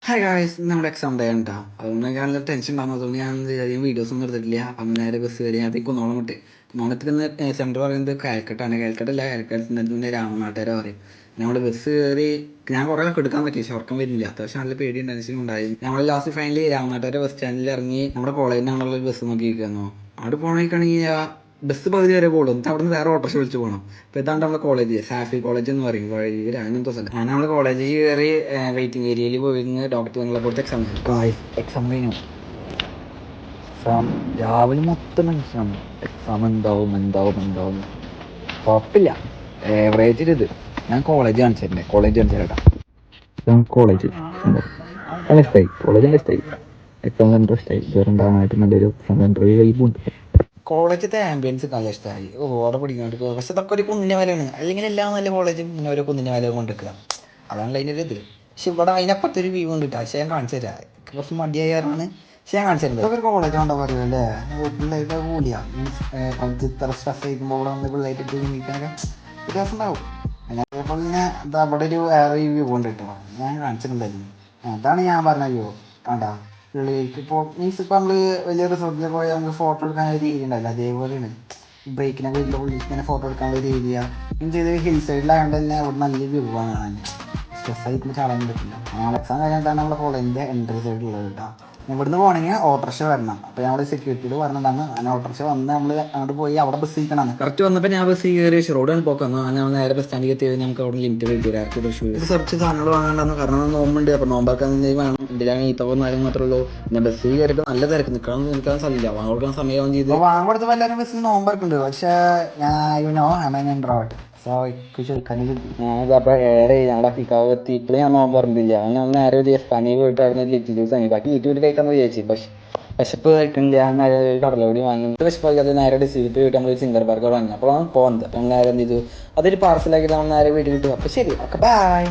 Hi guys, നമ്മുടെ exam day ഉണ്ടാ അതുകൊണ്ട് ഞാൻ നല്ല ടെൻഷൻ ഉണ്ടാകുന്നു. അതുകൊണ്ട് ഞാൻ അധികം വീഡിയോസ് ഒന്നും എടുത്തിട്ടില്ല. അപ്പം നേരെ ബസ് കയറി അത് കുന്നോളം വിട്ട് കുന്നോളത്തിൽ നിന്ന് സെൻറ്റർ പറയുന്നത് കാലിക്കട്ടാണ്. കാലിക്കറ്റ് പിന്നെ രാമനാട്ടുകര പറയും. നമ്മൾ ബസ് കയറി ഞാൻ കുറേ എടുക്കാൻ പറ്റി, പക്ഷേ ഉറക്കം വരുന്നില്ല. അത്യാവശ്യം നല്ല പേടിയും ടെൻഷനും ഉണ്ടായി. നമ്മൾ ലാസ്റ്റ് ഫൈനലി രാമനാട്ടുകര ബസ് സ്റ്റാൻഡിൽ ഇറങ്ങി നമ്മുടെ കോളേജിൽ നിന്നുള്ള ബസ് നോക്കിയിരിക്കുന്നു. അവിടെ പോകണമെങ്കിൽ ബസ് പകുതി വരെ പോകുള്ളൂ. എന്നിട്ട് അവിടെ നിന്ന് വേറെ ഓട്ടോറിക്ഷ വിളിച്ച് പോകണം. അപ്പോൾ ഇതാണ് നമ്മുടെ കോളേജ്, സാഫി കോളേജ് എന്ന് പറയും. വഴിയിൽ അങ്ങനത്തെ സ്ഥലം. ഞാൻ നമ്മുടെ കോളേജിൽ കയറി വെയിറ്റിംഗ് ഏരിയയിൽ പോയി ഡോക്ടർ നിങ്ങളെ കൊടുത്ത് എക്സാം കഴിഞ്ഞു. എക്സാം രാവിലെ മൊത്തം എക്സാം എന്താവും കുഴപ്പമില്ല, ഏവറേജിൽ ഇത്. ഞാൻ കോളേജ് കാണിച്ചിട്ടുണ്ട്, കോളേജ് കാണിച്ചേട്ടാ. കോളേജ് നല്ല ഇഷ്ടമായി, കോളേജ് നല്ല ഇഷ്ടമായി. എക്സാം സെൻറ്റർ ഇഷ്ടമായി, ഇതുവരെ ഉണ്ടാകാനായിട്ട് നല്ലൊരു എക്സാം സെൻറ്റർ വൈബുണ്ട്. കോളേജത്തെ ആംബിയൻസ് നല്ല ഇഷ്ടമായി. ഓടെ പിടിക്കാണ്ട് പക്ഷെ ഇതൊക്കെ ഒരു കുന്നിൻ്റെ മേലെയാണ്. അല്ലെങ്കിൽ എല്ലാം നല്ല കോളേജും പിന്നെ ഒരു കുന്നിൻ്റെ മേലെ കൊണ്ടിരിക്കുക, അതാണ് അതിൻ്റെ ഒരു ഇത്. പക്ഷെ ഇവിടെ അതിനപ്പുറത്തൊരു വ്യൂ ഉണ്ട് കേട്ടോ. പക്ഷേ ഞാൻ കാണിച്ചു തരാം, കുറച്ച് മടിയായാണ്. പക്ഷെ ഞാൻ കാണിച്ചു തരുന്നത് ഇതൊക്കെ ഒരു കോളേജ് കൊണ്ടാ പറയുമല്ലേ. പിള്ളേരുടെ കൂടിയാ മീൻസ് നമുക്ക് ഇത്ര സ്ട്രെസ് ആയിരിക്കുമ്പോൾ ഇവിടെ വന്ന് പിള്ളേരായിട്ട് നീക്കാനൊക്കെ വ്യത്യാസം ഉണ്ടാവും. അതേപോലെ തന്നെ ഇത് അവിടെ ഒരു വേറെ വ്യൂ കൊണ്ട് കിട്ടണം, ഞാൻ കാണിച്ചിട്ടുണ്ടായിരുന്നു. അതാണ് ഞാൻ പറഞ്ഞ വ്യൂ. കണ്ടാ പിള്ളേർക്ക് ഇപ്പോൾ മീൻസ് ഇപ്പോൾ നമ്മൾ വലിയ റിസോർട്ടിൽ പോയാൽ നമുക്ക് ഫോട്ടോ എടുക്കാനൊരു രീതി ഉണ്ടല്ലോ, അതേപോലെയാണ് ബ്രേക്കിനൊക്കെ വലിയ ഇങ്ങനെ ഫോട്ടോ എടുക്കാനുള്ള ഒരു ഏരിയ. മീൻസ് ഇത് ഹിൽ സൈഡിലായതുകൊണ്ട് തന്നെ അവിടെ നല്ല വ്യൂ ആണ് കാണാൻ. സ്ട്രെസ്സായിട്ട് ചാടാൻ പറ്റില്ല. ഞങ്ങൾ എക്സാം കഴിഞ്ഞിട്ടാണ് നമ്മുടെ കോളേജിൻ്റെ എൻട്രി സൈഡിലുള്ളത് കേട്ടോ. ഇവിടുന്ന് പോകണമെങ്കിൽ ഓട്ടോറിക്ഷ വരണം. അപ്പോൾ ഞങ്ങൾ സെക്യൂരിറ്റിയോട് പറഞ്ഞിട്ടാണ് അങ്ങനെ ഓട്ടോറിക്ഷ വന്ന് നമ്മൾ അങ്ങോട്ട് പോയി അവിടെ ബസ് ഇരിക്കണം. കറക്റ്റ് വന്നപ്പോൾ ഞാൻ ബസ് കയറി റോഡാണ് പോക്കുന്നു. ഞങ്ങൾ നേരെ ബസ് സ്റ്റാൻഡിൽ എത്തി. നമുക്ക് അവിടെ ലിമിറ്റ് കിട്ടിയില്ല. ഇത് കുറച്ച് സാധനങ്ങൾ വാങ്ങാണ്ടെന്ന്, കാരണം നോമ്പുണ്ട്. അപ്പോൾ നോമ്പാക്കാൻ വേണം. എന്തെങ്കിലും ഈത്തവും കാര്യം മാത്രമേ ഉള്ളൂ. പിന്നെ ബസ് കയറിയിട്ട് നല്ല തിരക്ക്, നിൽക്കാൻ സ്ഥലമില്ല. വാങ്ങ കൊടുക്കാൻ സമയം ചെയ്ത് വാങ്ങ കൊടുത്തപ്പോൾ എല്ലാവരും ബസ്സിൽ നോമ്പറക്കുന്നുണ്ട്. പക്ഷേ ഞാനപ്പോൾ ഞങ്ങളുടെ ഫിക്കാവ് എത്തിയിട്ട് ഞാൻ നോമ്പ് പറഞ്ഞില്ല. ഞാൻ നേരെ ഒരു എസ്പാനിയിൽ പോയിട്ട് അവിടെ ലിറ്റിൽ ജ്യൂസ് വാങ്ങി. ബാക്കി യൂട്യൂബിൽ കഴിക്കാമെന്ന് വിചാരിച്ചു. പക്ഷേ വിശപ്പ് കഴിക്കുന്നില്ല. ഞാൻ നേരെ കടലോടി വാങ്ങി. വിശപ്പൊക്കെ അത് നേരെ ഡിസ്ട്രിക്റ്റ് പോയിട്ട് നമ്മൾ സിംഗർ ബർഗർ വാങ്ങി. അപ്പോൾ പോകുന്നത് അപ്പം നേരെ എന്ത് ചെയ്തു, അതൊരു പാർസലാക്കിയിട്ട് നമ്മൾ നേരെ വീട്ടിൽ കിട്ടും. അപ്പോൾ ശരി, ഓക്കെ, ബൈ.